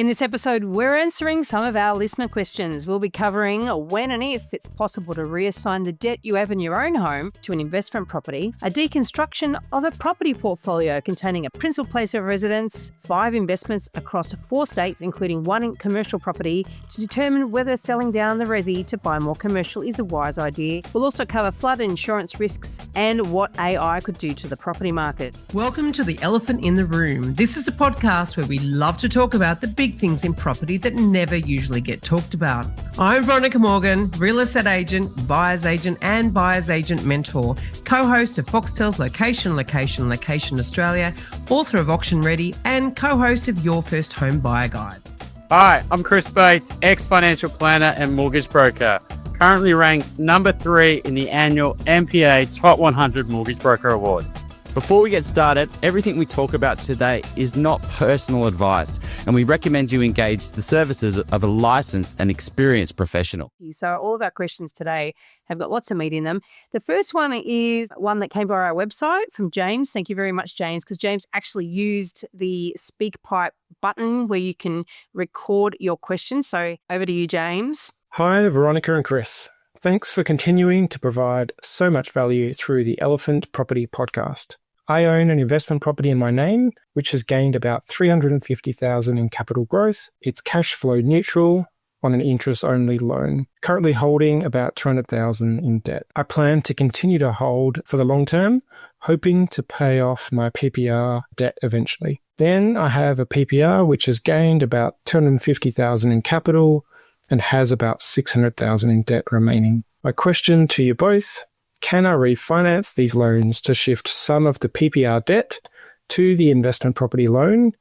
In this episode, we're answering some of our listener questions. We'll be covering when and if it's possible to reassign the debt you have in your own home to an investment property, a deconstruction of a property portfolio containing a principal place of residence, 5 investments across 4 states, including 1 commercial property, to determine whether selling down the resi to buy more commercial is a wise idea. We'll also cover flood insurance risks and what AI could do to the property market. Welcome to The Elephant in the Room. This is the podcast where we love to talk about the big things in property that never usually get talked about. I'm Veronica Morgan, real estate agent, buyer's agent and buyer's agent mentor, co-host of Foxtel's Location Australia, author of Auction Ready and co-host of Your First Home Buyer Guide. Hi, I'm Chris Bates, ex-financial planner and mortgage broker, currently ranked number 3 in the annual MPA Top 100 Mortgage Broker Awards. Before we get started, everything we talk about today is not personal advice, and we recommend you engage the services of a licensed and experienced professional. So all of our questions today have got lots of meat in them. The first one is one that came via our website from James. Thank you very much, James, because James actually used the SpeakPipe button where you can record your questions. So over to you, James. Hi, Veronica and Chris. Thanks for continuing to provide so much value through the Elephant Property Podcast. I own an investment property in my name, which has gained about $350,000 in capital growth. It's cash flow neutral on an interest-only loan, currently holding about $200,000 in debt. I plan to continue to hold for the long term, hoping to pay off my PPR debt eventually. Then I have a PPR which has gained about $250,000 in capital and has about $600,000 in debt remaining. My question to you both: can I refinance these loans to shift some of the PPR debt to the investment property loan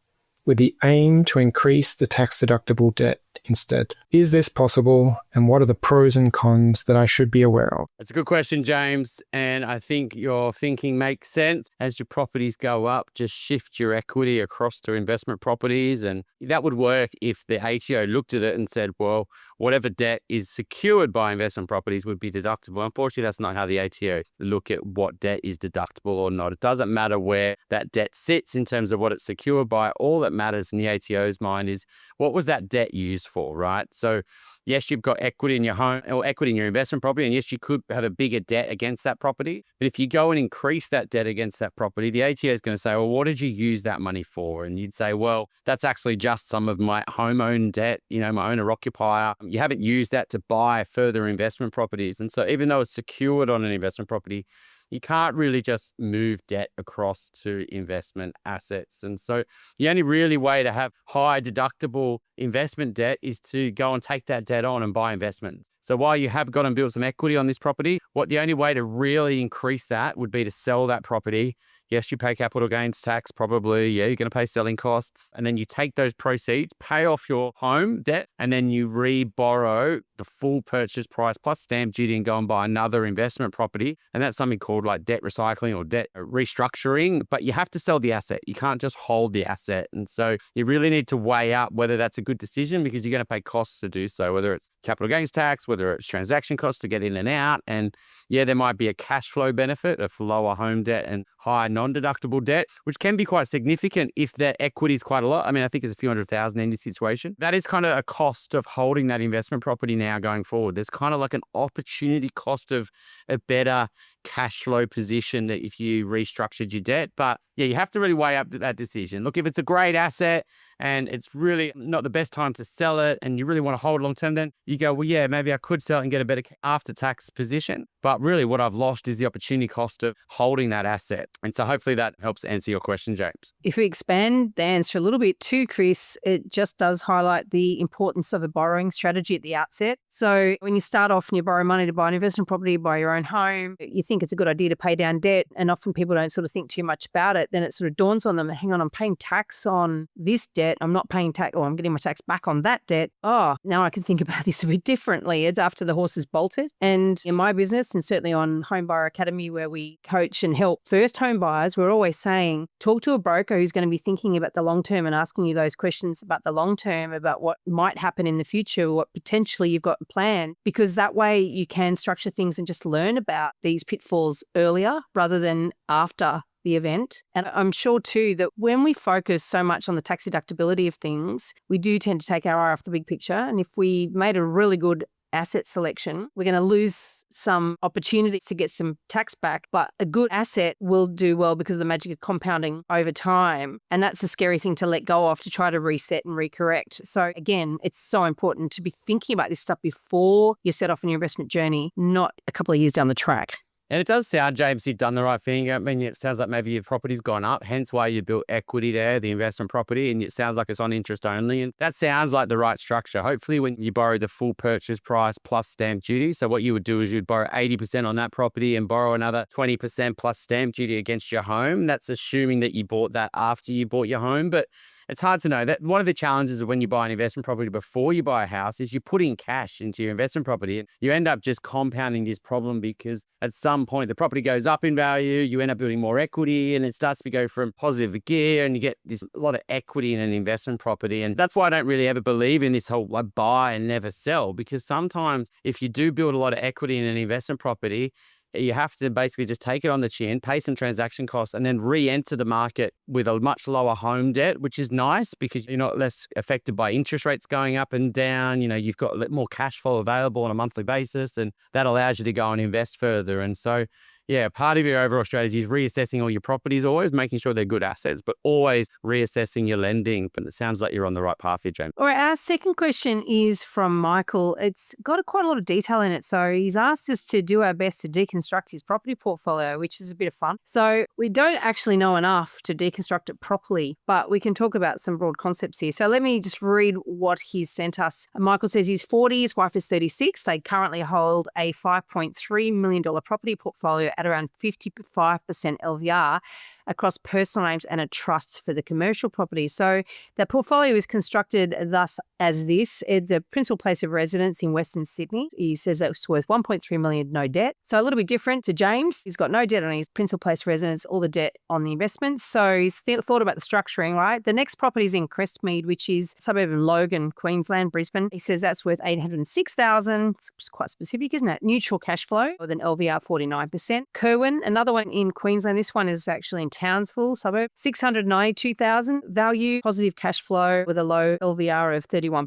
with the aim to increase the tax-deductible debt instead? Is this possible, and what are the pros and cons that I should be aware of? That's a good question, James, and I think your thinking makes sense. As your properties go up, just shift your equity across to investment properties, and that would work if the ATO looked at it and said, well, whatever debt is secured by investment properties would be deductible. Unfortunately, that's not how the ATO look at what debt is deductible or not. It doesn't matter where that debt sits in terms of what it's secured by. All that matters in the ATO's mind is what was that debt used for, right? So yes, you've got equity in your home or equity in your investment property, and yes, you could have a bigger debt against that property. But if you go and increase that debt against that property, the ATO is going to say, well, what did you use that money for? And you'd say, well, that's actually just some of my home-owned debt, my owner-occupier. You haven't used that to buy further investment properties. And so even though it's secured on an investment property, you can't really just move debt across to investment assets. And so the only really way to have high deductible investment debt is to go and take that debt on and buy investments. So while you have got and built some equity on this property, the only way to really increase that would be to sell that property. Yes, you pay capital gains tax, probably. Yeah, you're going to pay selling costs. And then you take those proceeds, pay off your home debt, and then you re-borrow the full purchase price plus stamp duty and go and buy another investment property. And that's something called like debt recycling or debt restructuring. But you have to sell the asset. You can't just hold the asset. And so you really need to weigh up whether that's a good decision, because you're going to pay costs to do so, whether it's capital gains tax, whether it's transaction costs to get in and out. And yeah, there might be a cash flow benefit of lower home debt and high non-deductible debt, which can be quite significant if their equity is quite a lot. I mean, I think it's a few $100,000 in this situation. That is kind of a cost of holding that investment property now going forward. There's kind of like an opportunity cost of a better cash flow position that if you restructured your debt. But yeah, you have to really weigh up that decision. Look, if it's a great asset and it's really not the best time to sell it and you really want to hold long term, then you go, well, yeah, maybe I could sell it and get a better after-tax position. But really what I've lost is the opportunity cost of holding that asset. And so hopefully that helps answer your question, James. If we expand the answer a little bit too, Chris, it just does highlight the importance of a borrowing strategy at the outset. So when you start off and you borrow money to buy an investment property, buy your own home, you think it's a good idea to pay down debt, and often people don't sort of think too much about it. Then it sort of dawns on them, hang on, I'm paying tax on this debt. I'm not paying tax, or I'm getting my tax back on that debt. Oh, now I can think about this a bit differently. It's after the horse is bolted. And in my business, and certainly on Home Buyer Academy, where we coach and help first home buyers, we're always saying, talk to a broker who's going to be thinking about the long term and asking you those questions about the long term, about what might happen in the future, what potentially you've got planned, because that way you can structure things and just learn about these pitfalls earlier rather than after the event. And I'm sure too that when we focus so much on the tax deductibility of things, we do tend to take our eye off the big picture. And if we made a really good asset selection, we're going to lose some opportunities to get some tax back, but a good asset will do well because of the magic of compounding over time. And that's a scary thing to let go of, to try to reset and recorrect. So again, it's so important to be thinking about this stuff before you set off on your investment journey, not a couple of years down the track. And it does sound, James, you've done the right thing. I mean, it sounds like maybe your property's gone up, hence why you built equity there, the investment property, and it sounds like it's on interest only. And that sounds like the right structure. Hopefully, when you borrow the full purchase price plus stamp duty, so what you would do is you'd borrow 80% on that property and borrow another 20% plus stamp duty against your home. That's assuming that you bought that after you bought your home. But it's hard to know. That one of the challenges of when you buy an investment property before you buy a house is you put in cash into your investment property and you end up just compounding this problem, because at some point the property goes up in value, you end up building more equity, and it starts to go from positive gear, and you get this a lot of equity in an investment property. And that's why I don't really ever believe in this whole buy and never sell, because sometimes if you do build a lot of equity in an investment property, you have to basically just take it on the chin, pay some transaction costs, and then re-enter the market with a much lower home debt, which is nice because you're not less affected by interest rates going up and down. You know, you've got more cash flow available on a monthly basis, and that allows you to go and invest further. And so, yeah, part of your overall strategy is reassessing all your properties, always making sure they're good assets, but always reassessing your lending. But it sounds like you're on the right path here, James. All right, our second question is from Michael. It's got quite a lot of detail in it. So he's asked us to do our best to deconstruct his property portfolio, which is a bit of fun. So we don't actually know enough to deconstruct it properly, but we can talk about some broad concepts here. So let me just read what he's sent us. Michael says he's 40, his wife is 36. They currently hold a $5.3 million property portfolio at around 55% LVR across personal names and a trust for the commercial property. So the portfolio is constructed thus as this. It's a principal place of residence in Western Sydney. He says that it's worth $1.3 million, no debt. So a little bit different to James. He's got no debt on his principal place of residence, all the debt on the investments. So he's thought about the structuring, right? The next property is in Crestmead, which is a suburb of Logan, Queensland, Brisbane. He says that's worth $806,000. It's quite specific, isn't it? Neutral cash flow with an LVR 49%. Kerwin, another one in Queensland. This one is actually in Townsville suburb, $692,000 value, positive cash flow with a low LVR of 31%.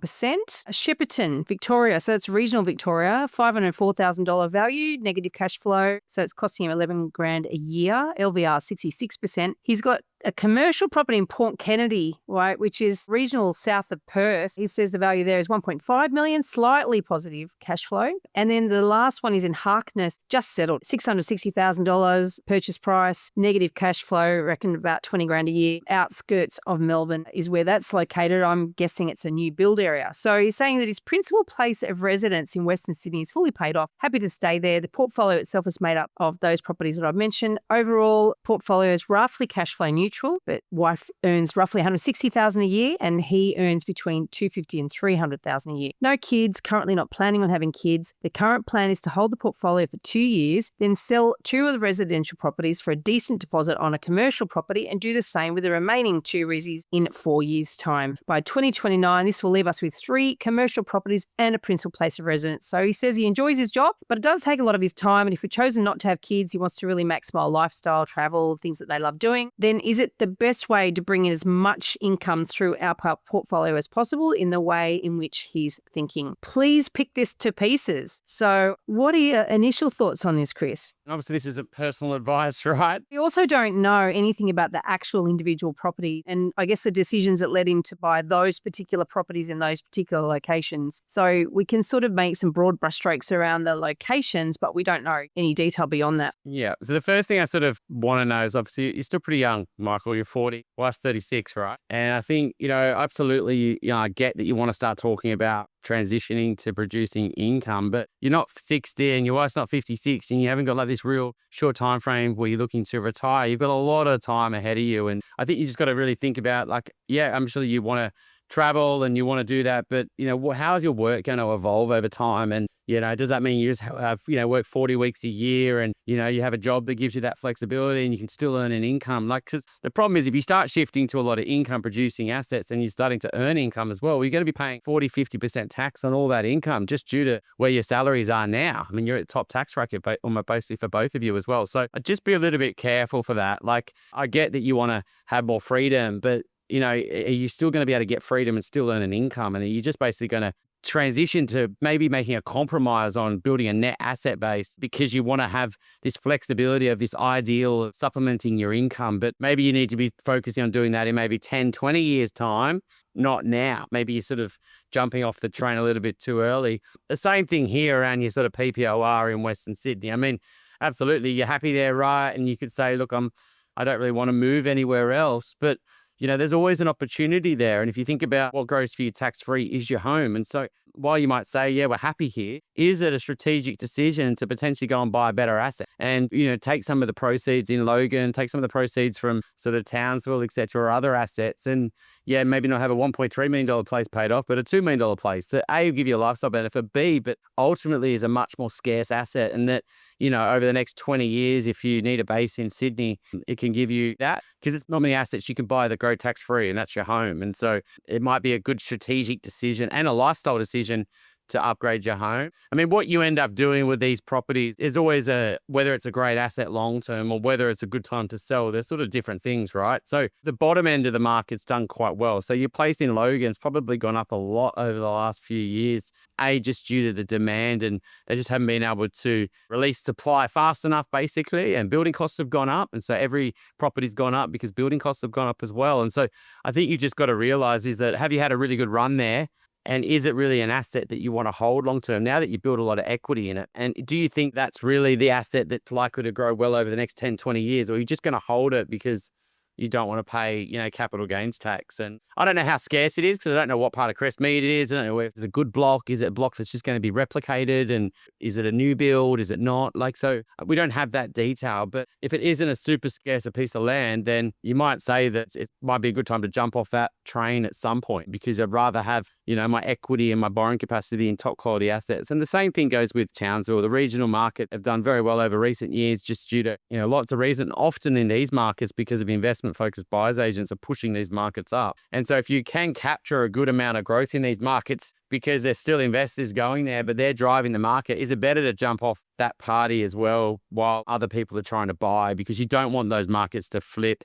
Shepparton, Victoria, so it's regional Victoria, $504,000 value, negative cash flow, so it's costing him $11,000 a year, LVR 66%. He's got a commercial property in Port Kennedy, right, which is regional south of Perth. He says the value there is $1.5 million, slightly positive cash flow. And then the last one is in Harkness, just settled, $660,000 purchase price, negative cash flow, reckon about $20,000 a year. Outskirts of Melbourne is where that's located. I'm guessing it's a new build area. So he's saying that his principal place of residence in Western Sydney is fully paid off, happy to stay there. The portfolio itself is made up of those properties that I've mentioned. Overall, portfolio is roughly cash flow neutral, but wife earns roughly $160,000 a year and he earns between $250,000 and $300,000 a year. No kids, currently not planning on having kids. The current plan is to hold the portfolio for 2 years, then sell 2 of the residential properties for a decent deposit on a commercial property and do the same with the remaining 2 resis in 4 years' time. By 2029, this will leave us with 3 commercial properties and a principal place of residence. So he says he enjoys his job, but it does take a lot of his time. And if we've chosen not to have kids, he wants to really maximize lifestyle, travel, things that they love doing, then is it the best way to bring in as much income through our portfolio as possible in the way in which he's thinking? Please pick this to pieces. So what are your initial thoughts on this, Chris? Obviously, this is a personal advice, right? We also don't know anything about the actual individual property and I guess the decisions that led him to buy those particular properties in those particular locations. So we can sort of make some broad brushstrokes around the locations, but we don't know any detail beyond that. Yeah. So the first thing I sort of want to know is obviously you're still pretty young, Michael. You're 40, wife's 36, right? And I think, absolutely, I get that you want to start talking about transitioning to producing income, but you're not 60 and your wife's not 56 and you haven't got like this real short time frame where you're looking to retire. You've got a lot of time ahead of you. And I think you just got to really think about I'm sure you want to travel and you want to do that, but how is your work going to evolve over time? And does that mean you just have work 40 weeks a year and you have a job that gives you that flexibility and you can still earn an income? Like, because the problem is if you start shifting to a lot of income producing assets and you're starting to earn income as well, you're going to be paying 40-50% tax on all that income just due to where your salaries are now. I mean, you're at the top tax bracket almost basically for both of you as well. So I'd just be a little bit careful for that. Like, I get that you want to have more freedom, but are you still going to be able to get freedom and still earn an income? And are you just basically going to transition to maybe making a compromise on building a net asset base because you want to have this flexibility of this ideal of supplementing your income, but maybe you need to be focusing on doing that in maybe 10, 20 years time, not now. Maybe you're sort of jumping off the train a little bit too early. The same thing here around your sort of PPOR in Western Sydney. I mean, absolutely, you're happy there, right? And you could say, look, I don't really want to move anywhere else, but there's always an opportunity there. And if you think about what grows for you tax-free is your home. And so while you might say, yeah, we're happy here, is it a strategic decision to potentially go and buy a better asset and, take some of the proceeds in Logan, take some of the proceeds from sort of Townsville, et cetera, or other assets and, yeah, maybe not have a $1.3 million place paid off, but a $2 million place that A, will give you a lifestyle benefit, B, but ultimately is a much more scarce asset. And that, over the next 20 years, if you need a base in Sydney, it can give you that because it's not many assets you can buy that grow tax-free and that's your home. And so it might be a good strategic decision and a lifestyle decision to upgrade your home. I mean, what you end up doing with these properties is always whether it's a great asset long-term or whether it's a good time to sell. They're sort of different things, right? So the bottom end of the market's done quite well. So your place in Logan's probably gone up a lot over the last few years, just due to the demand, and they just haven't been able to release supply fast enough, basically, and building costs have gone up. And so every property's gone up because building costs have gone up as well. And so I think you just got to realize is that have you had a really good run there? And is it really an asset that you want to hold long term now that you build a lot of equity in it? And do you think that's really the asset that's likely to grow well over the next 10, 20 years? Or are you just going to hold it because you don't want to pay, capital gains tax? And I don't know how scarce it is because I don't know what part of Crestmead it is. I don't know if it's a good block. Is it a block that's just going to be replicated? And is it a new build? Is it not? So we don't have that detail. But if it isn't a super scarce a piece of land, then you might say that it might be a good time to jump off that train at some point because I'd rather have, my equity and my borrowing capacity in top quality assets. And the same thing goes with Townsville. The regional market have done very well over recent years just due to, lots of reasons. Often in these markets because of investment focused buyers agents are pushing these markets up. And so if you can capture a good amount of growth in these markets because there's still investors going there, but they're driving the market, is it better to jump off that party as well while other people are trying to buy because you don't want those markets to flip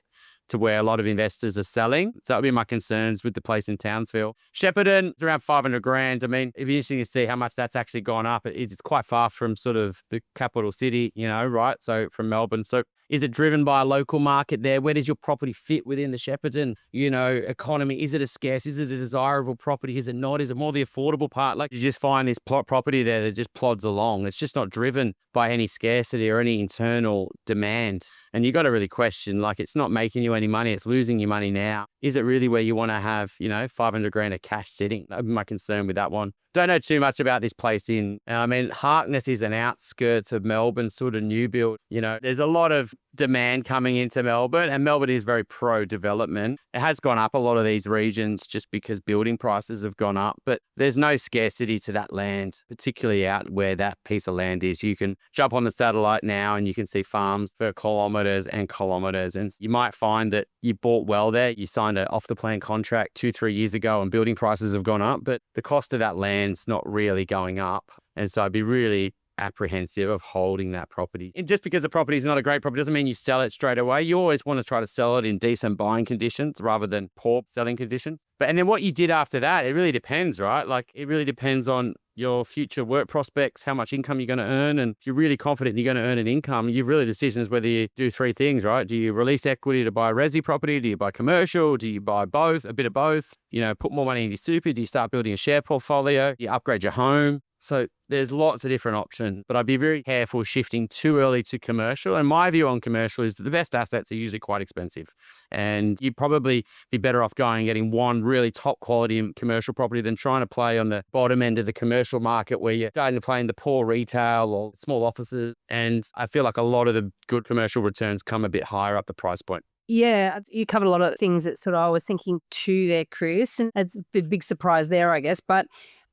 to where a lot of investors are selling. So that would be my concerns with the place in Townsville. Shepparton, it's around 500 grand. I mean, it'd be interesting to see how much that's actually gone up. It's quite far from sort of the capital city, right? So from Melbourne. So is it driven by a local market there? Where does your property fit within the Shepparton, economy? Is it a scarce? Is it a desirable property? Is it not? Is it more the affordable part? Like you just find this property there that just plods along. It's just not driven by any scarcity or any internal demand. And you got to really question, like it's not making you any money. It's losing you money now. Is it really where you want to have, 500 grand of cash sitting? That would be my concern with that one. Don't know too much about this place Harkness is an outskirts of Melbourne, sort of new build. There's a lot of demand coming into Melbourne and Melbourne is very pro-development. It has gone up a lot of these regions just because building prices have gone up, but there's no scarcity to that land, particularly out where that piece of land is. You can jump on the satellite now and you can see farms for kilometres and kilometres. And you might find that you bought well there. You signed an off-the-plan contract 2-3 years ago and building prices have gone up, but the cost of that land's not really going up. And so I'd be really apprehensive of holding that property. And just because the property is not a great property doesn't mean you sell it straight away. You always want to try to sell it in decent buying conditions rather than poor selling conditions. And then what you did after that, it really depends, right? Like it really depends on your future work prospects, how much income you're going to earn. And if you're really confident you're going to earn an income, you've really decisions whether you do three things, right? Do you release equity to buy a resi property? Do you buy commercial? Do you buy both? A bit of both? Put more money in your super? Do you start building a share portfolio? Do you upgrade your home? So there's lots of different options, but I'd be very careful shifting too early to commercial. And my view on commercial is that the best assets are usually quite expensive. And you'd probably be better off going and getting one really top quality commercial property than trying to play on the bottom end of the commercial market where you're starting to play in the poor retail or small offices. And I feel like a lot of the good commercial returns come a bit higher up the price point. Yeah, you covered a lot of things that sort of I was thinking too there, Chris, and it's a big surprise there, I guess. But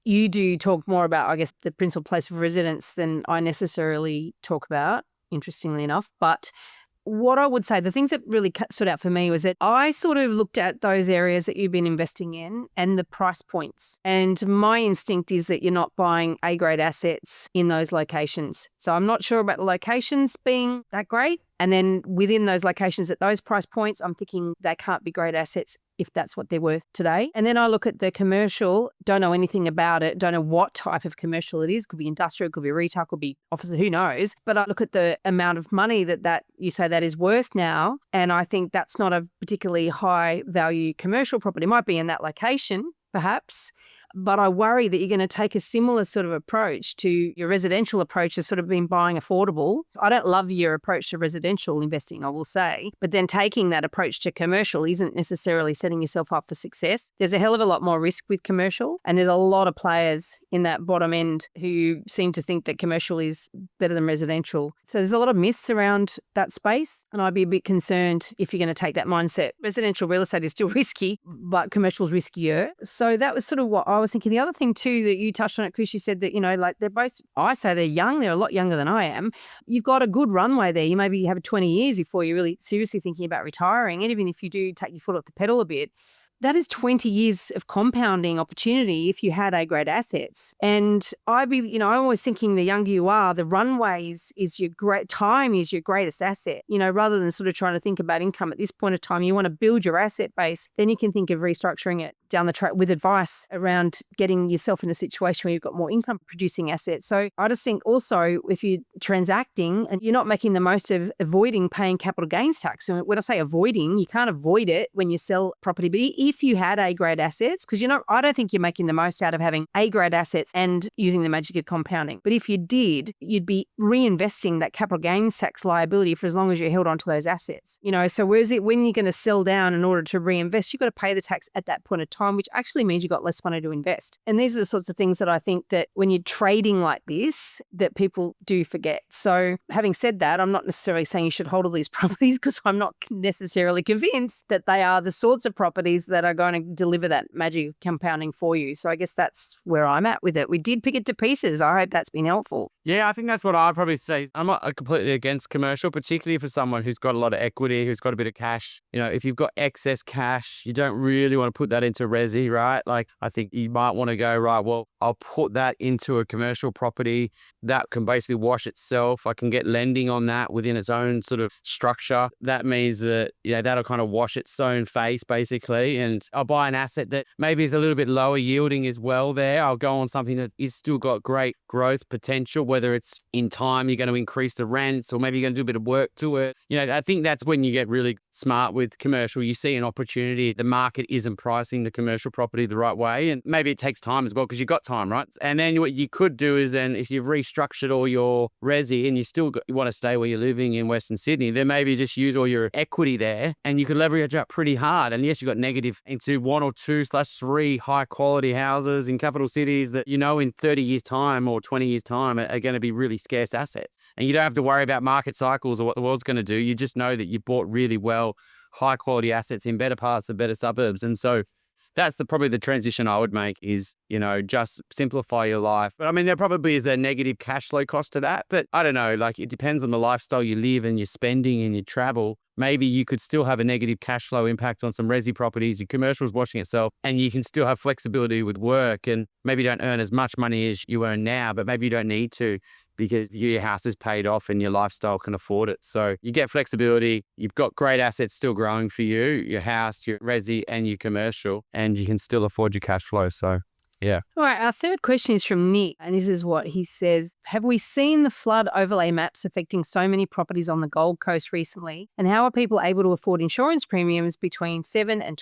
you do talk more about, I guess, the principal place of residence than I necessarily talk about, interestingly enough. But what I would say, the things that really stood out for me was that I sort of looked at those areas that you've been investing in and the price points. And my instinct is that you're not buying A-grade assets in those locations. So I'm not sure about the locations being that great. And then within those locations at those price points, I'm thinking they can't be great assets if that's what they're worth today. And then I look at the commercial, don't know anything about it, don't know what type of commercial it is. Could be industrial, could be retail, could be office, who knows. But I look at the amount of money that you say that is worth now. And I think that's not a particularly high value commercial property. It might be in that location, perhaps. But I worry that you're going to take a similar sort of approach to your residential approach as sort of been buying affordable. I don't love your approach to residential investing, I will say, but then taking that approach to commercial isn't necessarily setting yourself up for success. There's a hell of a lot more risk with commercial, and there's a lot of players in that bottom end who seem to think that commercial is better than residential. So there's a lot of myths around that space, and I'd be a bit concerned if you're going to take that mindset. Residential real estate is still risky, but commercial is riskier. So that was sort of what I was thinking. The other thing too that you touched on it, Chris, you said that, like they're both, I say they're young, they're a lot younger than I am. You've got a good runway there. You maybe have 20 years before you're really seriously thinking about retiring. And even if you do take your foot off the pedal a bit, that is 20 years of compounding opportunity if you had A-grade assets. And I'm always thinking the younger you are, the runways is your great time is your greatest asset. Rather than sort of trying to think about income at this point of time, you want to build your asset base. Then you can think of restructuring it down the track with advice around getting yourself in a situation where you've got more income producing assets. So I just think also if you're transacting and you're not making the most of avoiding paying capital gains tax. And when I say avoiding, you can't avoid it when you sell property. But if you had A-grade assets, because I don't think you're making the most out of having A-grade assets and using the magic of compounding. But if you did, you'd be reinvesting that capital gains tax liability for as long as you held onto those assets. So whereas when you're going to sell down in order to reinvest, you've got to pay the tax at that point of time, which actually means you've got less money to invest. And these are the sorts of things that I think that when you're trading like this, that people do forget. So having said that, I'm not necessarily saying you should hold all these properties because I'm not necessarily convinced that they are the sorts of properties that are going to deliver that magic compounding for you. So I guess that's where I'm at with it. We did pick it to pieces. I hope that's been helpful. Yeah, I think that's what I'd probably say. I'm not completely against commercial, particularly for someone who's got a lot of equity, who's got a bit of cash. If you've got excess cash, you don't really want to put that into resi, right? Like, I think you might want to go, right, well, I'll put that into a commercial property that can basically wash itself. I can get lending on that within its own sort of structure. That means that, that'll kind of wash its own face, basically. And I'll buy an asset that maybe is a little bit lower yielding as well there. I'll go on something that is still got great growth potential, whether it's in time you're going to increase the rents or maybe you're going to do a bit of work to it. I think that's when you get really smart with commercial. You see an opportunity. The market isn't pricing the commercial property the right way. And maybe it takes time as well because you've got time, right? And then what you could do is then if you've restructured all your resi and you want to stay where you're living in Western Sydney, then maybe just use all your equity there and you can leverage up pretty hard. And yes, you've got negative into 1 or 2/3 high quality houses in capital cities that in 30 years time or 20 years time are going to be really scarce assets. And you don't have to worry about market cycles or what the world's going to do. You just know that you bought really well, high quality assets in better parts of better suburbs. And so that's probably the transition I would make is, just simplify your life. But I mean, there probably is a negative cash flow cost to that. But I don't know, like it depends on the lifestyle you live and your spending and your travel. Maybe you could still have a negative cash flow impact on some resi properties. Your commercial is washing itself and you can still have flexibility with work and maybe don't earn as much money as you earn now, but maybe you don't need to because your house is paid off and your lifestyle can afford it. So you get flexibility. You've got great assets still growing for you, your house, your resi and your commercial, and you can still afford your cash flow. So yeah. All right. Our third question is from Nick, and this is what he says. Have we seen the flood overlay maps affecting so many properties on the Gold Coast recently? And how are people able to afford insurance premiums between $7,000 and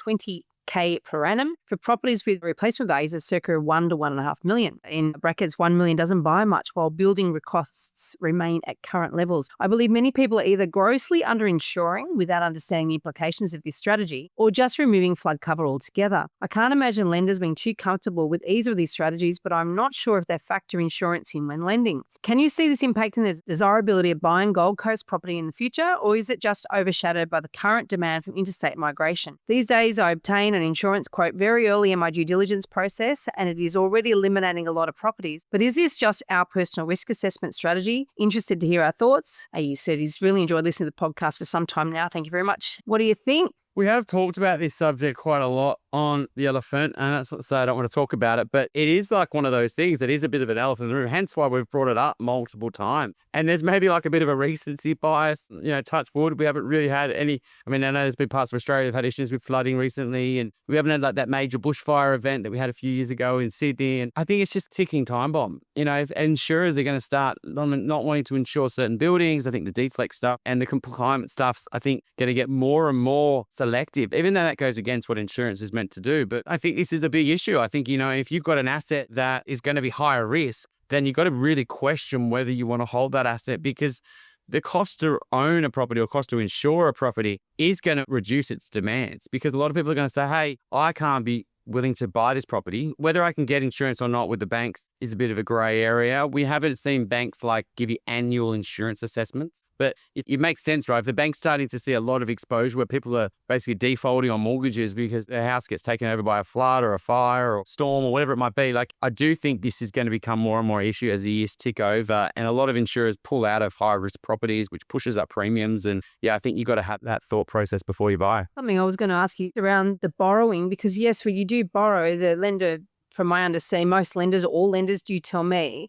K per annum for properties with replacement values of circa 1 to 1.5 million. In brackets, 1 million doesn't buy much while building costs remain at current levels. I believe many people are either grossly underinsuring without understanding the implications of this strategy or just removing flood cover altogether. I can't imagine lenders being too comfortable with either of these strategies, but I'm not sure if they factor insurance in when lending. Can you see this impacting the desirability of buying Gold Coast property in the future, or is it just overshadowed by the current demand from interstate migration? These days, I obtain an insurance quote very early in my due diligence process, and it is already eliminating a lot of properties. But is this just our personal risk assessment strategy? Interested to hear our thoughts. He said he's really enjoyed listening to the podcast for some time now. Thank you very much. What do you think? We have talked about this subject quite a lot on The Elephant, and that's not to say I don't want to talk about it, but it is like one of those things that is a bit of an elephant in the room, hence why we've brought it up multiple times. And there's maybe like a bit of a recency bias, touch wood. We haven't really had any, I know there's been parts of Australia that have had issues with flooding recently, and we haven't had like that major bushfire event that we had a few years ago in Sydney. And I think it's just a ticking time bomb. If insurers are going to start not wanting to insure certain buildings, I think the deflect stuff and the compliance stuff's, I think, going to get more and more selective, even though that goes against what insurance is meant to do. But I think this is a big issue. I think, if you've got an asset that is going to be higher risk, then you've got to really question whether you want to hold that asset, because the cost to own a property or cost to insure a property is going to reduce its demands, because a lot of people are going to say, hey, I can't be willing to buy this property. Whether I can get insurance or not with the banks is a bit of a grey area. We haven't seen banks give you annual insurance assessments, but it makes sense, right? If the bank's starting to see a lot of exposure where people are basically defaulting on mortgages because their house gets taken over by a flood or a fire or storm or whatever it might be, I do think this is going to become more and more issue as the years tick over, and a lot of insurers pull out of high risk properties, which pushes up premiums. And I think you've got to have that thought process before you buy. Something I was going to ask you around the borrowing, because yes, when you do borrow, the lender, from my understanding, most lenders, all lenders do tell me,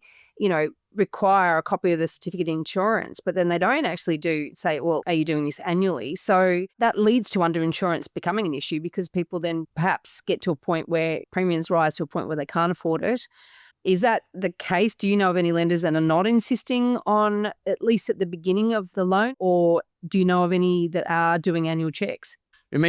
require a copy of the certificate of insurance, but then they don't actually say, well, are you doing this annually? So that leads to underinsurance becoming an issue, because people then perhaps get to a point where premiums rise to a point where they can't afford it. Is that the case? Do you know of any lenders that are not insisting on, at least at the beginning of the loan, or do you know of any that are doing annual checks?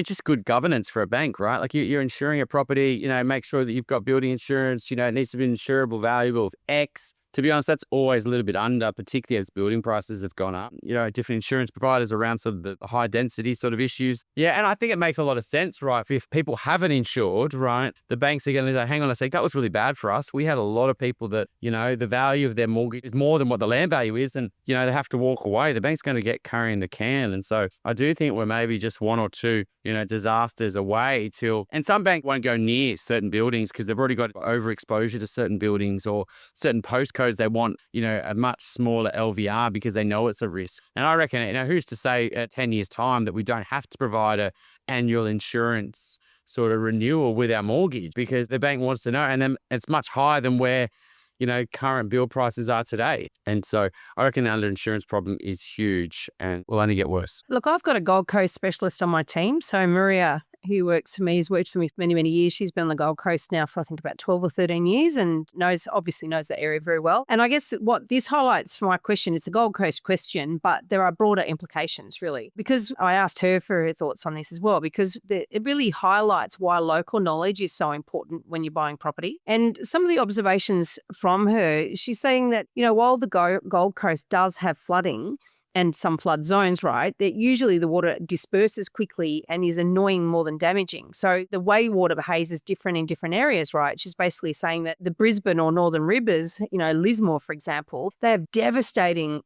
Just good governance for a bank, right? You're insuring a property, make sure that you've got building insurance, it needs to be insurable valuable of X. To be honest, that's always a little bit under, particularly as building prices have gone up. Different insurance providers around sort of the high density sort of issues. Yeah, and I think it makes a lot of sense, right? If people haven't insured, right, the banks are going to say, hang on a sec, that was really bad for us. We had a lot of people that, the value of their mortgage is more than what the land value is, and, they have to walk away. The bank's going to get carrying the can. And so I do think we're maybe just one or two, disasters away and some banks won't go near certain buildings because they've already got overexposure to certain buildings or certain postcodes. They want, a much smaller LVR because they know it's a risk. And I reckon, who's to say at 10 years time that we don't have to provide a annual insurance sort of renewal with our mortgage, because the bank wants to know. And then it's much higher than where, current bill prices are today. And so I reckon the underinsurance problem is huge and will only get worse. Look, I've got a Gold Coast specialist on my team. So Maria, who works for me, has worked for me for many, many years. She's been on the Gold Coast now for, I think, about 12 or 13 years and obviously knows the area very well. And I guess what this highlights for my question, it's a Gold Coast question, but there are broader implications, really, because I asked her for her thoughts on this as well, because it really highlights why local knowledge is so important when you're buying property. And some of the observations from her, she's saying that, while the Gold Coast does have flooding, and some flood zones, right, that usually the water disperses quickly and is annoying more than damaging. So the way water behaves is different in different areas, right? She's basically saying that the Brisbane or Northern Rivers, Lismore, for example, they have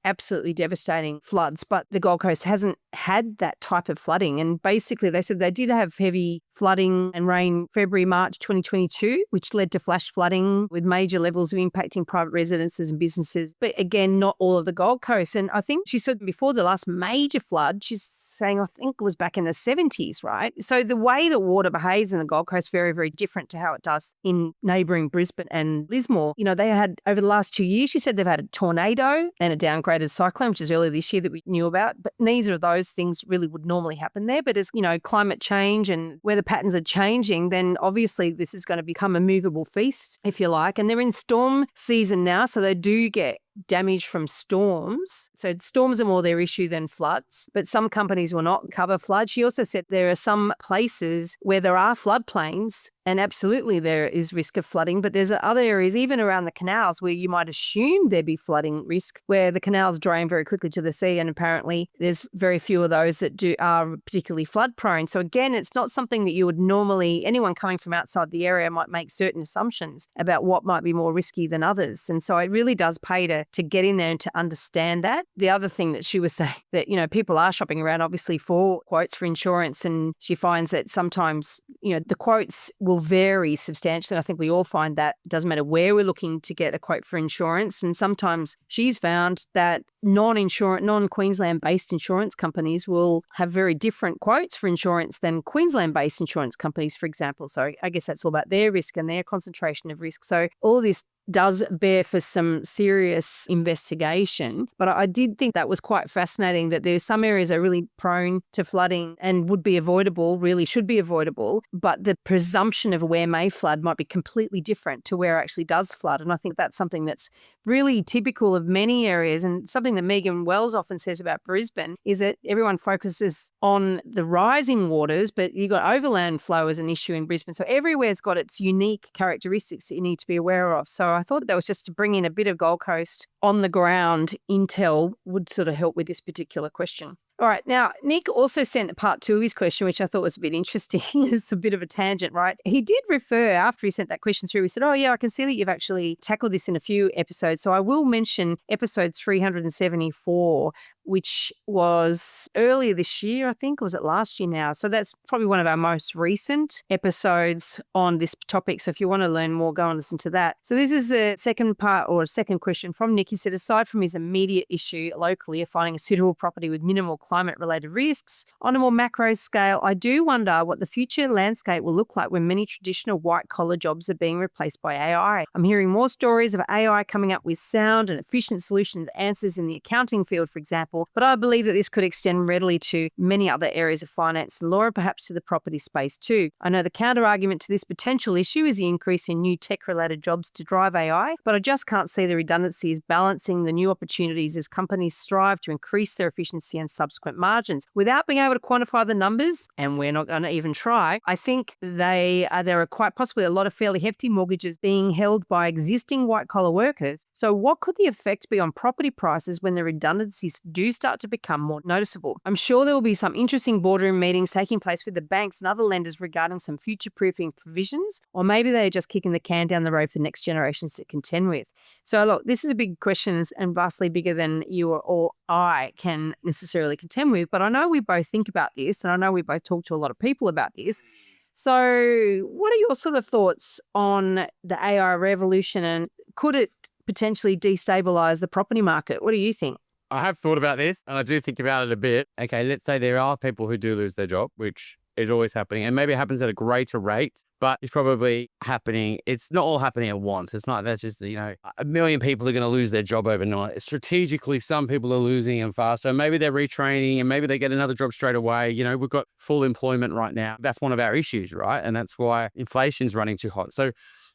absolutely devastating floods, but the Gold Coast hasn't had that type of flooding. And basically they said they did have heavy flooding and rain February, March 2022, which led to flash flooding with major levels of impacting private residences and businesses. But again, not all of the Gold Coast. And I think she said before the last major flood, she's saying, I think it was back in the 70s, right? So the way that water behaves in the Gold Coast is very, very different to how it does in neighbouring Brisbane and Lismore. They had, over the last 2 years, she said they've had a tornado and a downgraded cyclone, which is earlier this year that we knew about, but neither of those things really would normally happen there. But as, climate change and weather patterns are changing, then obviously this is going to become a movable feast, if you like. And they're in storm season now, so they do get damage from storms. So storms are more their issue than floods, but some companies will not cover flood. She also said there are some places where there are floodplains and absolutely there is risk of flooding, but there's other areas, even around the canals, where you might assume there'd be flooding risk, where the canals drain very quickly to the sea, and apparently there's very few of those that are particularly flood prone. So again, it's not something that you would normally, anyone coming from outside the area might make certain assumptions about what might be more risky than others. And so it really does pay to get in there and to understand that. The other thing that she was saying, that, people are shopping around obviously for quotes for insurance, and she finds that sometimes, the quotes will vary substantially. I think we all find that it doesn't matter where we're looking to get a quote for insurance. And sometimes she's found that non-Queensland-based insurance companies will have very different quotes for insurance than Queensland-based insurance companies, for example. So I guess that's all about their risk and their concentration of risk. So all of this does bear for some serious investigation. But I did think that was quite fascinating, that there's some areas that are really prone to flooding and would be avoidable, really should be avoidable, but the presumption of where may flood might be completely different to where it actually does flood. And I think that's something that's really typical of many areas, and something that Megan Wells often says about Brisbane is that everyone focuses on the rising waters, but you've got overland flow as an issue in Brisbane. So everywhere's got its unique characteristics that you need to be aware of. So I thought that was just to bring in a bit of Gold Coast on the ground intel would sort of help with this particular question. All right. Now, Nick also sent part 2 of his question, which I thought was a bit interesting. It's a bit of a tangent, right? He did refer, after he sent that question through, he said, oh, yeah, I can see that you've actually tackled this in a few episodes. So I will mention episode 374, which was earlier this year, I think, or was it last year now? So that's probably one of our most recent episodes on this topic. So if you want to learn more, go and listen to that. So this is the second part, or second question from Nick. He said, aside from his immediate issue locally of finding a suitable property with minimal climate-related risks, on a more macro scale, I do wonder what the future landscape will look like when many traditional white-collar jobs are being replaced by AI. I'm hearing more stories of AI coming up with sound and efficient solutions answers in the accounting field, for example, but I believe that this could extend readily to many other areas of finance and law, and perhaps to the property space too. I know the counter-argument to this potential issue is the increase in new tech-related jobs to drive AI, but I just can't see the redundancies balancing the new opportunities as companies strive to increase their efficiency and subsequent margins. Without being able to quantify the numbers, and we're not going to even try, I think there are quite possibly a lot of fairly hefty mortgages being held by existing white-collar workers. So what could the effect be on property prices when the redundancies do start to become more noticeable? I'm sure there will be some interesting boardroom meetings taking place with the banks and other lenders regarding some future-proofing provisions, or maybe they're just kicking the can down the road for the next generations to contend with. So look, this is a big question and vastly bigger than you or I can necessarily contend with, but I know we both think about this, and I know we both talk to a lot of people about this. So what are your sort of thoughts on the AI revolution, and could it potentially destabilize the property market? What do you think? I have thought about this, and I do think about it a bit. Okay, let's say there are people who do lose their job, which is always happening, and maybe it happens at a greater rate, but it's probably happening. It's not all happening at once. It's not that's just, a million people are going to lose their job overnight. Strategically, some people are losing them faster. Maybe they're retraining and maybe they get another job straight away. We've got full employment right now. That's one of our issues, right? And that's why inflation's running too hot. So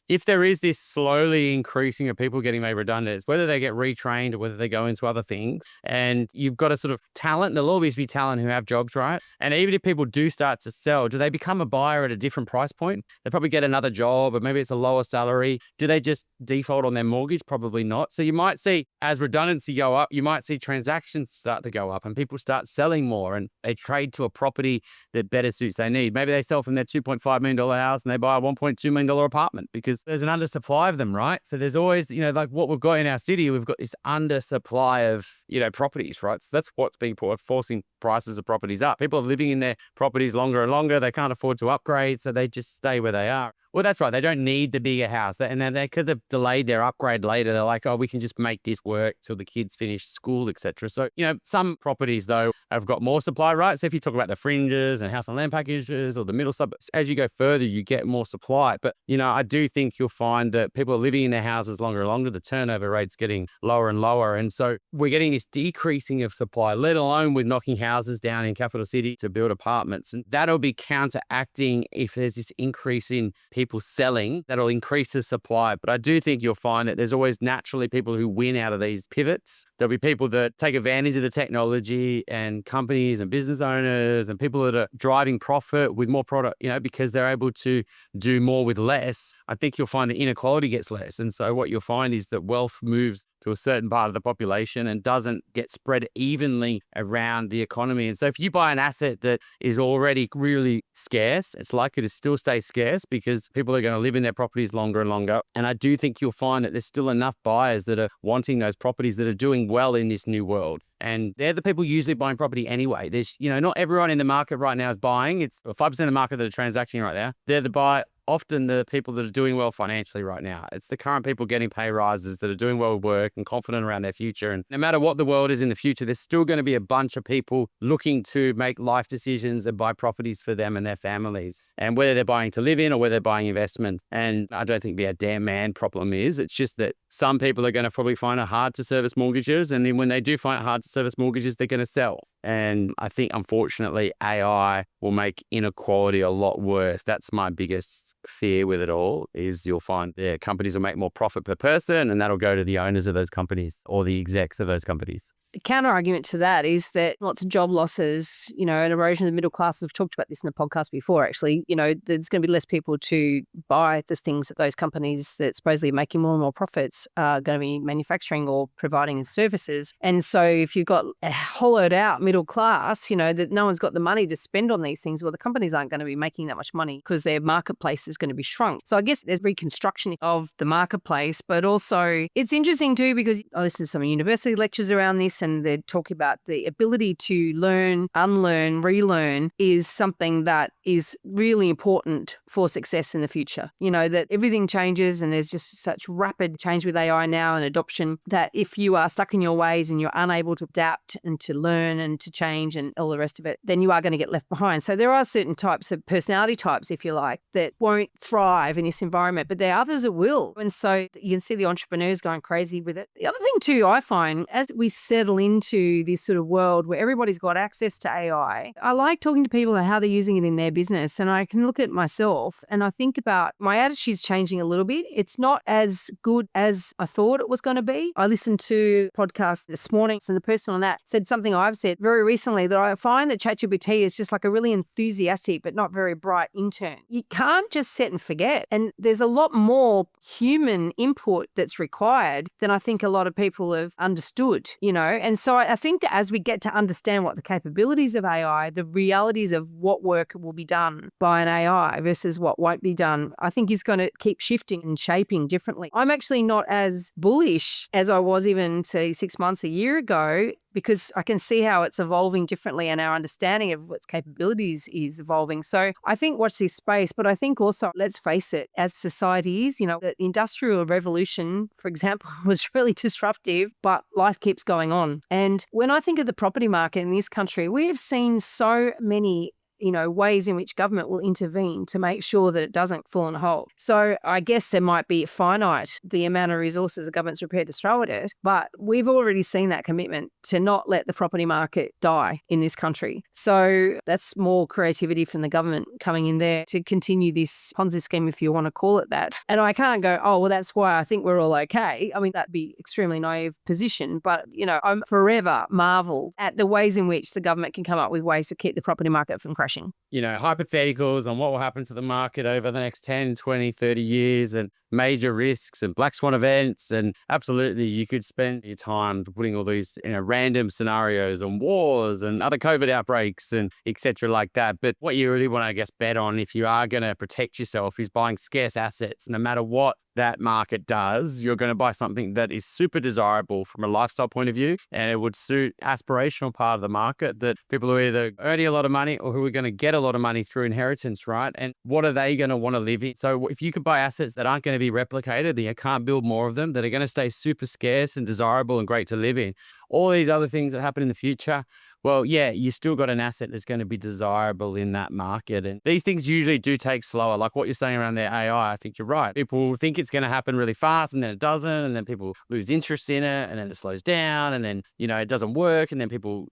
if there is this slowly increasing of people getting made redundant, it's whether they get retrained or whether they go into other things. And you've got a sort of talent. There'll always be talent who have jobs, right? And even if people do start to sell, do they become a buyer at a different price point? They probably get another job, or maybe it's a lower salary. Do they just default on their mortgage? Probably not. So you might see, as redundancy go up, you might see transactions start to go up and people start selling more, and they trade to a property that better suits their need. Maybe they sell from their $2.5 million house and they buy a $1.2 million apartment because there's an undersupply of them, right? So there's always, like what we've got in our city, we've got this undersupply of, properties, right? So that's what's being forcing prices of properties up. People are living in their properties longer and longer. They can't afford to upgrade, so they just stay where they are. Well, that's right. They don't need the bigger house. And then because they've delayed their upgrade later, they're like, oh, we can just make this work till the kids finish school, etc. So, some properties, though, have got more supply, right? So if you talk about the fringes and house and land packages or the middle suburbs, as you go further, you get more supply. But, I do think you'll find that people are living in their houses longer and longer. The turnover rate's getting lower and lower. And so we're getting this decreasing of supply, let alone with knocking houses down in capital city to build apartments. And that'll be counteracting if there's this increase in people people selling that'll increase the supply. But I do think you'll find that there's always naturally people who win out of these pivots. There'll be people that take advantage of the technology, and companies and business owners and people that are driving profit with more product, because they're able to do more with less. I think you'll find the inequality gets less. And so what you'll find is that wealth moves to a certain part of the population and doesn't get spread evenly around the economy. And so if you buy an asset that is already really scarce, it's likely to still stay scarce because people are going to live in their properties longer and longer. And I do think you'll find that there's still enough buyers that are wanting those properties that are doing well in this new world. And they're the people usually buying property anyway. There's, not everyone in the market right now is buying. It's 5% of the market that are transacting right now. They're the buyer. Often the people that are doing well financially right now. It's the current people getting pay rises that are doing well with work and confident around their future. And no matter what the world is in the future, there's still going to be a bunch of people looking to make life decisions and buy properties for them and their families. And whether they're buying to live in or whether they're buying investment. And I don't think the damn man problem is. It's just that some people are going to probably find it hard to service mortgages. And then when they do find it hard to service mortgages, they're going to sell. And I think, unfortunately, AI will make inequality a lot worse. That's my biggest fear with it all, is you'll find companies will make more profit per person, and that'll go to the owners of those companies or the execs of those companies. The counter argument to that is that lots of job losses, an erosion of the middle class. We've talked about this in the podcast before, actually. There's going to be less people to buy the things that those companies that supposedly are making more and more profits are going to be manufacturing or providing as services. And so if you've got a hollowed out middle class, that no one's got the money to spend on these things, well, the companies aren't going to be making that much money because their marketplace is going to be shrunk. So I guess there's reconstruction of the marketplace, but also it's interesting too because I listened to some university lectures around this, and they're talking about the ability to learn, unlearn, relearn is something that is really important for success in the future. That everything changes and there's just such rapid change with AI now and adoption that if you are stuck in your ways and you're unable to adapt and to learn and to change and all the rest of it, then you are going to get left behind. So there are certain types of personality types, if you like, that won't thrive in this environment, but there are others that will. And so you can see the entrepreneurs going crazy with it. The other thing too, I find, as we settle into this sort of world where everybody's got access to AI, I like talking to people about how they're using it in their business. And I can look at myself and I think about my attitude's changing a little bit. It's not as good as I thought it was going to be. I listened to a podcast this morning, and the person on that said something I've said very recently, that I find that ChatGPT is just like a really enthusiastic but not very bright intern. You can't just sit and forget. And there's a lot more human input that's required than I think a lot of people have understood, And so I think that as we get to understand what the capabilities of AI, the realities of what work will be done by an AI versus what won't be done, I think is going to keep shifting and shaping differently. I'm actually not as bullish as I was even, say, 6 months, a year ago, because I can see how it's evolving differently and our understanding of its capabilities is evolving. So I think watch this space, but I think also, let's face it, as societies, the Industrial Revolution, for example, was really disruptive, but life keeps going on. And when I think of the property market in this country, we have seen so many ways in which government will intervene to make sure that it doesn't fall in a hole. So I guess there might be finite the amount of resources the government's prepared to throw at it, but we've already seen that commitment to not let the property market die in this country. So that's more creativity from the government coming in there to continue this Ponzi scheme, if you want to call it that. And I can't go, oh, well, that's why I think we're all okay. I mean, that'd be extremely naive position, but I'm forever marveled at the ways in which the government can come up with ways to keep the property market from crashing. Hypotheticals on what will happen to the market over the next 10, 20, 30 years and major risks and black swan events. And absolutely, you could spend your time putting all these random scenarios on wars and other COVID outbreaks and et cetera like that. But what you really want to, bet on if you are going to protect yourself is buying scarce assets. No matter what that market does, you're going to buy something that is super desirable from a lifestyle point of view, and it would suit aspirational part of the market that people who are either earning a lot of money or who are going to get a lot of money through inheritance, right? And what are they going to want to live in? So if you could buy assets that aren't going to be replicated, that you can't build more of them, that are going to stay super scarce and desirable and great to live in, all these other things that happen in the future, well, yeah, you still got an asset that's going to be desirable in that market. And these things usually do take slower. Like what you're saying around their AI, I think you're right. People think it's going to happen really fast and then it doesn't. And then people lose interest in it and then it slows down and then, it doesn't work. And then people,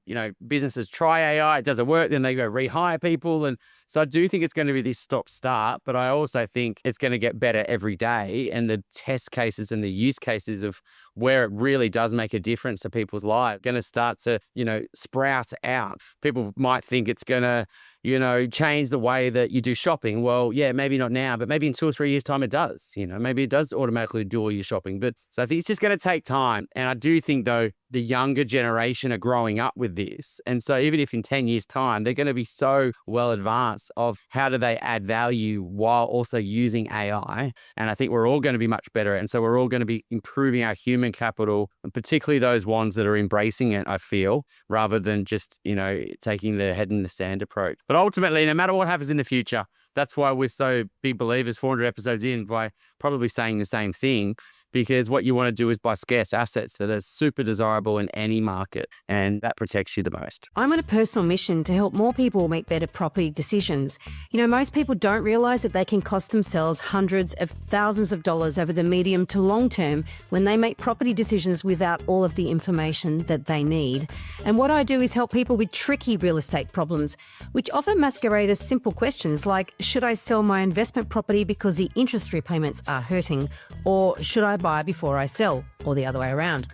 businesses try AI, it doesn't work. Then they go rehire people. And so I do think it's going to be this stop start, but I also think it's going to get better every day. And the test cases and the use cases of where it really does make a difference to people's lives going to start to, sprout out. People might think it's going to, change the way that you do shopping. Well, yeah, maybe not now, but maybe in 2 or 3 years' time it does. Maybe it does automatically do all your shopping. But so I think it's just going to take time. And I do think, though, the younger generation are growing up with this. And so even if in 10 years' time, they're going to be so well advanced of how do they add value while also using AI. And I think we're all going to be much better. And so we're all going to be improving our human capital, and particularly those ones that are embracing it, I feel, rather than just, taking the head in the sand approach. But ultimately, no matter what happens in the future, that's why we're so big believers, 400 episodes in, by probably saying the same thing, because what you want to do is buy scarce assets that are super desirable in any market, and that protects you the most. I'm on a personal mission to help more people make better property decisions. Most people don't realise that they can cost themselves hundreds of thousands of dollars over the medium to long term when they make property decisions without all of the information that they need. And what I do is help people with tricky real estate problems, which often masquerade as simple questions like, should I sell my investment property because the interest repayments are hurting? Or should I buy before I sell, or the other way around?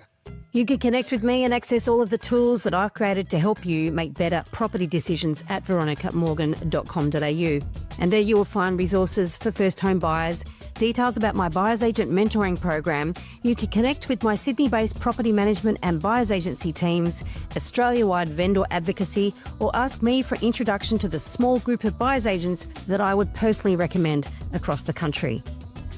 You can connect with me and access all of the tools that I've created to help you make better property decisions at veronicamorgan.com.au. And there you will find resources for first home buyers, details about my buyer's agent mentoring program. You can connect with my Sydney-based property management and buyer's agency teams, Australia-wide vendor advocacy, or ask me for introduction to the small group of buyer's agents that I would personally recommend across the country.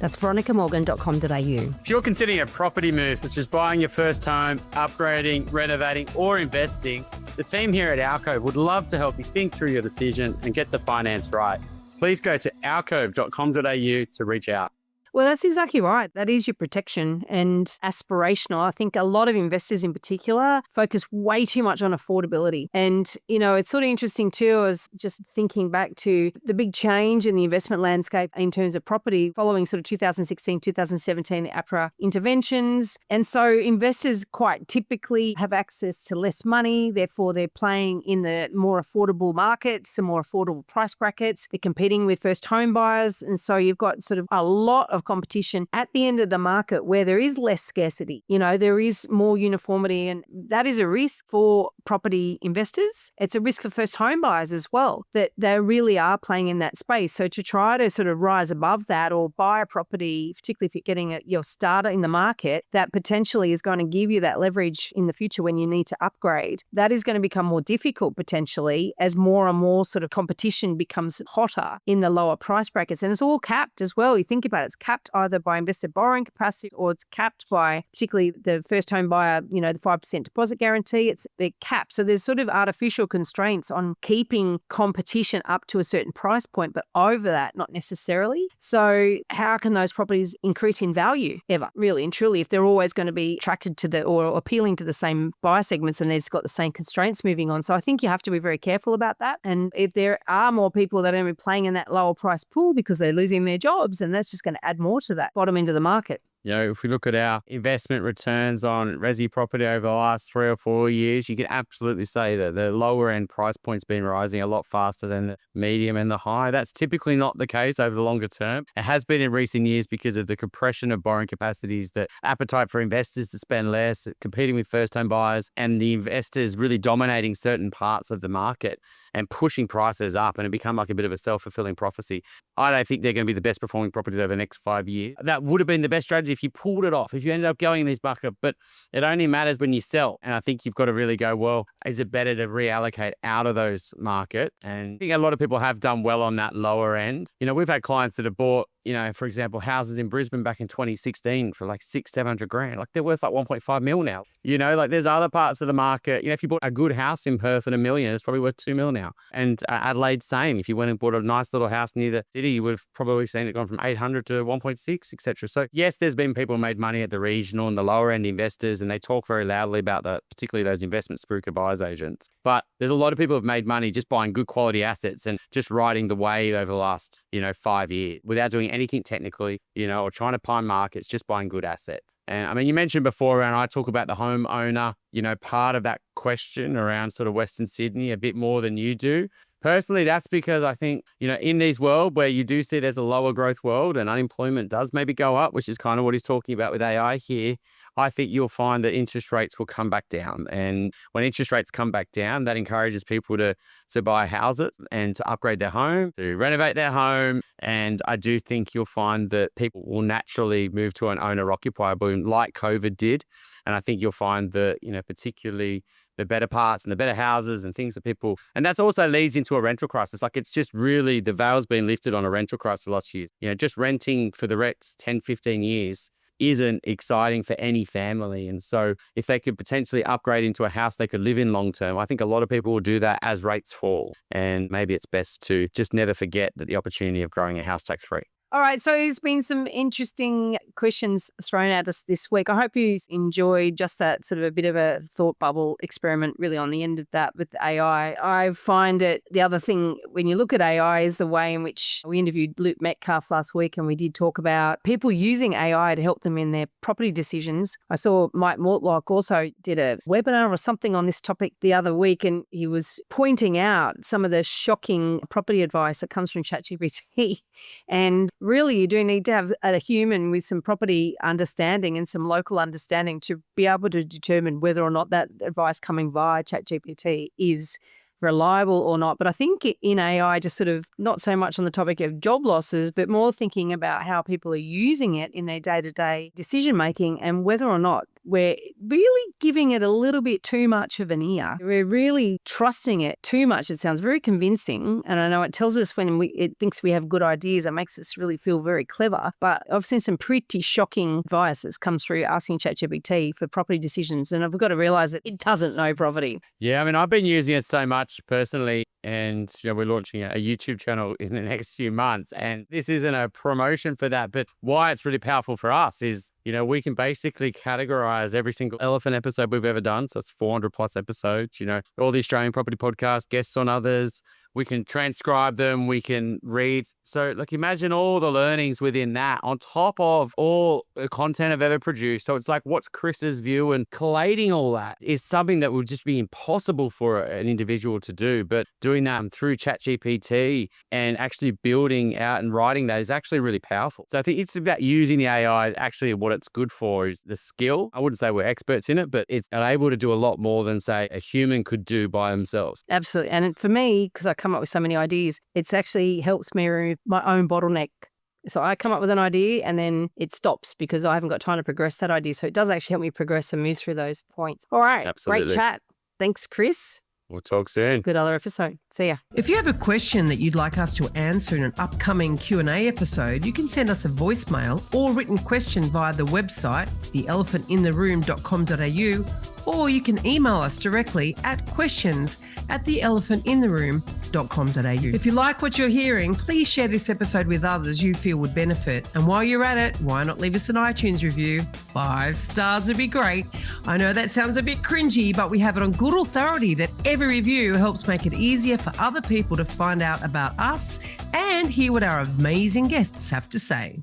That's veronicamorgan.com.au. If you're considering a property move, such as buying your first home, upgrading, renovating, or investing, the team here at Alcove would love to help you think through your decision and get the finance right. Please go to alcove.com.au to reach out. Well, that's exactly right. That is your protection and aspirational. I think a lot of investors in particular focus way too much on affordability. And, it's sort of interesting too, I was just thinking back to the big change in the investment landscape in terms of property following sort of 2016, 2017, the APRA interventions. And so investors quite typically have access to less money. Therefore, they're playing in the more affordable markets, the more affordable price brackets. They're competing with first home buyers. And so you've got sort of a lot of competition at the end of the market where there is less scarcity. There is more uniformity, and that is a risk for property investors. It's a risk for first home buyers as well, that they really are playing in that space. So to try to sort of rise above that or buy a property, particularly if you're getting your starter in the market, that potentially is going to give you that leverage in the future when you need to upgrade, that is going to become more difficult potentially as more and more sort of competition becomes hotter in the lower price brackets. And it's all capped as well. You think about it, it's capped either by investor borrowing capacity or it's capped by particularly the first home buyer, the 5% deposit guarantee. They're capped. So there's sort of artificial constraints on keeping competition up to a certain price point, but over that, not necessarily. So how can those properties increase in value ever, really and truly, if they're always going to be attracted to or appealing to the same buyer segments and they've got the same constraints moving on? So I think you have to be very careful about that. And if there are more people that are going to be playing in that lower price pool because they're losing their jobs, and that's just going to add more to that bottom end of the market. If we look at our investment returns on resi property over the last 3 or 4 years, you can absolutely say that the lower end price point's been rising a lot faster than the medium and the high. That's typically not the case over the longer term. It has been in recent years because of the compression of borrowing capacities, the appetite for investors to spend less, competing with first home buyers, and the investors really dominating certain parts of the market and pushing prices up, and it become like a bit of a self-fulfilling prophecy. I don't think they're going to be the best performing properties over the next 5 years. That would have been the best strategy if you pulled it off, if you ended up going in this bucket, but it only matters when you sell. And I think you've got to really go, well, is it better to reallocate out of those market? And I think a lot of people have done well on that lower end. We've had clients that have bought for example, houses in Brisbane back in 2016 for like $600,000-700 grand. Like they're worth like 1.5 mil now. Like there's other parts of the market. If you bought a good house in Perth at $1 million, it's probably worth 2 mil now. And Adelaide, same. If you went and bought a nice little house near the city, you would have probably seen it gone from 800 to 1.6, etc. So yes, there's been people who made money at the regional and the lower end investors, and they talk very loudly about that, particularly those investment spooker buyers agents. But there's a lot of people who have made money just buying good quality assets and just riding the wave over the last, 5 years without doing anything technically, or trying to time markets, just buying good assets. And I mean, you mentioned before, and I talk about the homeowner, part of that question around sort of Western Sydney a bit more than you do. Personally, that's because I think, in this world where you do see there's a lower growth world and unemployment does maybe go up, which is kind of what he's talking about with AI here, I think you'll find that interest rates will come back down. And when interest rates come back down, that encourages people to buy houses and to upgrade their home, to renovate their home. And I do think you'll find that people will naturally move to an owner-occupier boom like COVID did. And I think you'll find that, particularly the better parts and the better houses and things that people, and that's also leads into a rental crisis. Like it's just really, the veil's been lifted on a rental crisis the last years. Just renting for the next 10, 15 years isn't exciting for any family. And so if they could potentially upgrade into a house they could live in long term, I think a lot of people will do that as rates fall. And maybe it's best to just never forget that the opportunity of growing a house tax free. All right, so there's been some interesting questions thrown at us this week. I hope you enjoyed just that sort of a bit of a thought bubble experiment really on the end of that with AI. I find it, the other thing when you look at AI is the way in which we interviewed Luke Metcalf last week, and we did talk about people using AI to help them in their property decisions. I saw Mike Mortlock also did a webinar or something on this topic the other week, and he was pointing out some of the shocking property advice that comes from ChatGPT. And really, you do need to have a human with some property understanding and some local understanding to be able to determine whether or not that advice coming via ChatGPT is reliable or not. But I think in AI, just sort of not so much on the topic of job losses, but more thinking about how people are using it in their day-to-day decision making and whether or not we're really giving it a little bit too much of an ear. We're really trusting it too much. It sounds very convincing. And I know it tells us when it thinks we have good ideas, it makes us really feel very clever. But I've seen some pretty shocking advice that's come through asking ChatGPT for property decisions. And I've got to realize that it doesn't know property. Yeah, I mean, I've been using it so much personally, and we're launching a YouTube channel in the next few months, and this isn't a promotion for that, but why it's really powerful for us is, we can basically categorize every single elephant episode we've ever done, so that's 400 plus episodes, all the Australian property podcasts, guests on others. We can transcribe them, we can read. So imagine all the learnings within that on top of all the content I've ever produced. So it's like, what's Chris's view? And collating all that is something that would just be impossible for an individual to do. But doing that through ChatGPT and actually building out and writing that is actually really powerful. So I think it's about using the AI. Actually, what it's good for is the skill. I wouldn't say we're experts in it, but it's able to do a lot more than, say, a human could do by themselves. Absolutely. And for me, because I come up with so many ideas, it's actually helps me remove my own bottleneck. So I come up with an idea and then it stops because I haven't got time to progress that idea. So it does actually help me progress and move through those points. All right. Absolutely. Great chat. Thanks, Chris. We'll talk soon. Good other episode. See ya. If you have a question that you'd like us to answer in an upcoming Q&A episode, you can send us a voicemail or written question via the website, theelephantintheroom.com.au, or you can email us directly at questions@theelephantintheroom.com.au. If you like what you're hearing, please share this episode with others you feel would benefit. And while you're at it, why not leave us an iTunes review? 5 stars would be great. I know that sounds a bit cringy, but we have it on good authority that every review helps make it easier for other people to find out about us and hear what our amazing guests have to say.